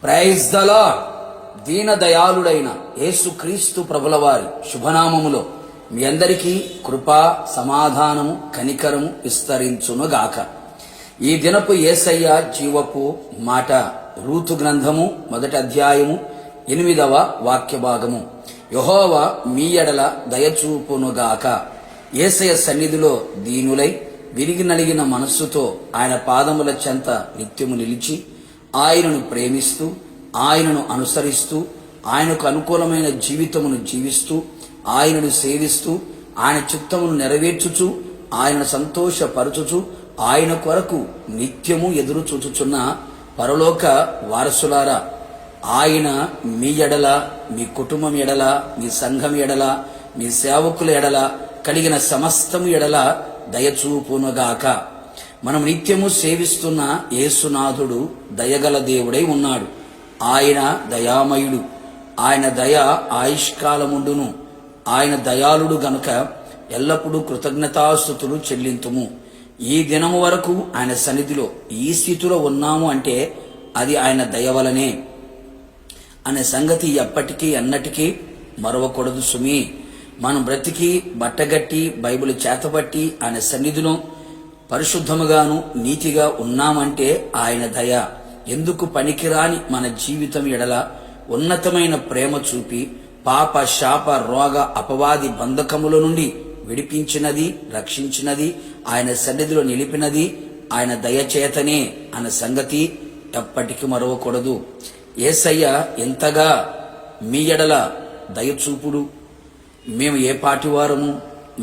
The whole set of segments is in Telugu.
Praise the lord. దీనదయాళుడైన యేసుక్రీస్తు ప్రభుల వారి శుభనామములో మీ అందరికీ కృపా, సమాధానము, కనికరము విస్తరించునుగాక. ఈ దినపు యేసయ్య జీవపు మాట రూతు గ్రంథము 1వ అధ్యాయము 8వ వాక్య భాగము. యెహోవా మీ ఎడల దయచూపునుగాక. యేసయ్య సన్నిధిలో దీనులై విరిగి నలిగిన మనస్సుతో ఆయన పాదముల చెంత నిత్యము నిలిచి ఆయనను ప్రేమిస్తూ, ఆయనను అనుసరిస్తూ, ఆయనకు అనుకూలమైన జీవితమును జీవిస్తూ, ఆయనను సేవిస్తూ, ఆయన చిత్తమును నెరవేర్చుచు, ఆయనను సంతోషపరచుచు, ఆయన కొరకు నిత్యము ఎదురు చూచుచున్న పరలోక వారసులారా, ఆయన మీ ఎడల, మీ కుటుంబం ఎడల, మీ సంఘం ఎడల, మీ సేవకుల ఎడల, కలిగిన సమస్తము ఎడల దయచూపునుగాక. మనం నిత్యము సేవిస్తున్న యేసునాథుడు దయగల దేవుడై ఉన్నాడు. ఆయన దయామయుడు. ఆయన దయ ఆయుష్కాలముండును. ఆయన దయాళుడు గనుక ఎల్లప్పుడూ కృతజ్ఞతాస్తుతులు చెల్లింతుము. ఈ దినము వరకు ఆయన సన్నిధిలో ఈ స్థితిలో ఉన్నాము అంటే అది ఆయన దయ వలనే అనే సంగతి ఎప్పటికీ ఎన్నటికీ మరవకూడదు సుమి. మనం బ్రతికి బట్టగట్టి బైబిల్ చేతబట్టి ఆయన సన్నిధిలో పరిశుద్ధముగాను నీతిగా ఉన్నామంటే ఆయన దయ. ఎందుకు పనికిరాని మన జీవితం ఎడల ఉన్నతమైన ప్రేమ చూపి పాప, శాప, రోగ, అపవాది బంధకముల నుండి విడిపించినది, రక్షించినది, ఆయన సన్నిధిలో నిలిపినది ఆయన దయచేతనే అన్న సంగతి ఎప్పటికీ మరవకూడదు. యేసయ్య ఎంతగా మీ ఎడల దయచూపుడు. మేము ఏ పాటివారము,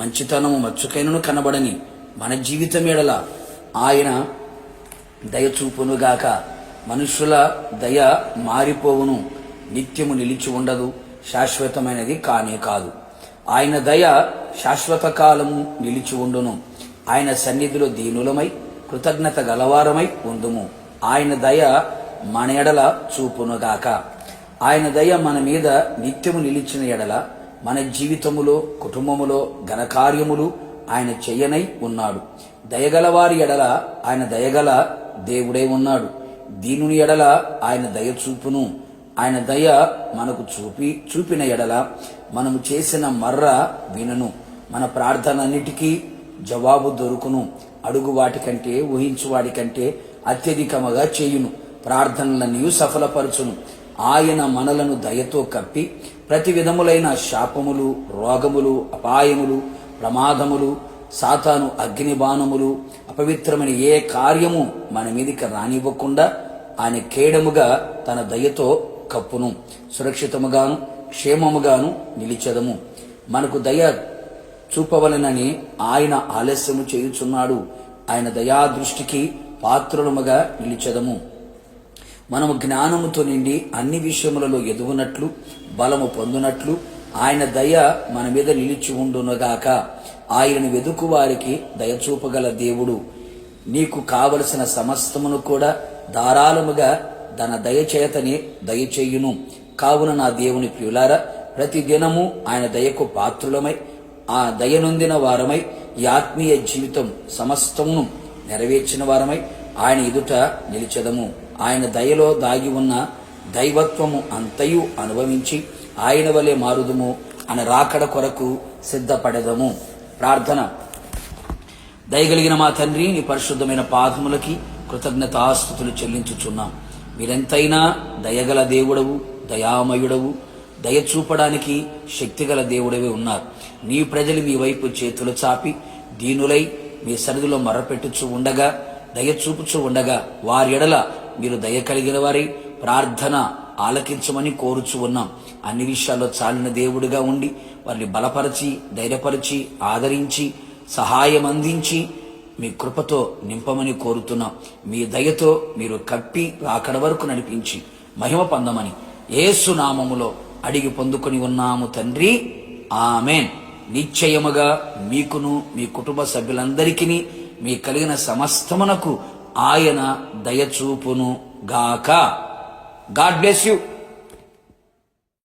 మంచితనము మచ్చుకైనను కనబడని మన జీవితం ఎడల ఆయన దయచూపునుగాక. మనుషుల దయ మారిపోవును, నిత్యము నిలిచి ఉండదు, శాశ్వతమైనది కానే కాదు. ఆయన దయ శాశ్వత కాలము నిలిచి ఉండును. ఆయన సన్నిధిలో దీనులమై కృతజ్ఞత గలవారమై ఉందుము. ఆయన దయ మన ఎడల చూపునుగాక. ఆయన దయ మన మీద నిత్యము నిలిచిన ఎడల మన జీవితములో, కుటుంబములో ఘనకార్యములు ఆయన చెయ్యనై ఉన్నాడు. దయగలవారి ఎడల ఆయన దయగల దేవుడై ఉన్నాడు. దీనుని ఎడల ఆయన దయ చూపును. ఆయన దయ మనకు చూపిన ఎడల మనము చేసిన మర్ర వినను. మన ప్రార్థనన్నిటికీ జవాబు దొరుకును. అడుగు వాటికంటే, ఊహించు వాటికంటే అత్యధికముగా చేయును. ప్రార్థనలన్నీ సఫలపరచును. ఆయన మనలను దయతో కప్పి ప్రతి విధములైన శాపములు, రోగములు, అపాయములు, ప్రమాదములు, సాతాను అగ్నిబాణములు, అపవిత్రమైన ఏ కార్యము మన మీదికి రానివ్వకుండా ఆయన కేడముగా తన దయతో కప్పును. సురక్షితముగాను క్షేమముగాను నిలిచెదము. మనకు దయ చూపవలనని ఆయన ఆలస్యము చేయుచున్నాడు. ఆయన దయా దృష్టికి పాత్రులముగా నిలిచెదము. మనము జ్ఞానముతో నిండి అన్ని విషయములలో ఎదుగునట్లు, బలము పొందునట్లు ఆయన దయ మన మీద నిలిచి ఉండునుగాక. ఆయనను వెదుకు వారికి దయచూపగల దేవుడు నీకు కావలసిన సమస్తమును కూడా ధారాళముగా తన దయచేతనే దయచేయును. కావున నా దేవుని ప్రియులారా, ప్రతి దినము ఆయన దయకు పాత్రులమై, ఆ దయనొందిన వారమై, ఈ ఆత్మీయ జీవితం సమస్తమును నెరవేర్చిన వారమై ఆయన ఎదుట నిలిచెదము. ఆయన దయలో దాగి ఉన్న దైవత్వము అంతయు అనుభవించి ఆయన వలె మారుదుము అని రాకడ కొరకు సిద్ధపడెదము. ప్రార్థన. దయగలిగిన మా తండ్రి, నీ పరిశుద్ధమైన పాదములకి కృతజ్ఞతాస్తుతులు చెల్లించుచున్నాం. మీరెంతైనా దయగల దేవుడవు, దయామయుడవు, దయ చూపడానికి శక్తిగల దేవుడవే ఉన్నారు. నీ ప్రజలు మీ వైపు చేతులు చాపి దీనులై మీ సన్నిధిలో మర్రపెట్టుచు ఉండగా, దయ చూపుచు ఉండగా వారి ఎడల మీరు దయ కలిగిన వారి ప్రార్థన ఆలకించమని కోరుచు ఉన్నాం. అన్ని విషయాల్లో చాలిన దేవుడిగా ఉండి వారిని బలపరిచి, ధైర్యపరిచి, ఆదరించి, సహాయం అందించి మీ కృపతో నింపమని కోరుతున్నాం. మీ దయతో మీరు కప్పి రాకడ వరకు నడిపించి మహిమ పొందమని యేసు నామములో అడిగి పొందుకొని ఉన్నాము తండ్రి. ఆమేన్. నిశ్చయముగా మీకును మీ కుటుంబ సభ్యులందరికీ మీ కలిగిన సమస్తమునకు ఆయన దయచూపును గాక. God bless you.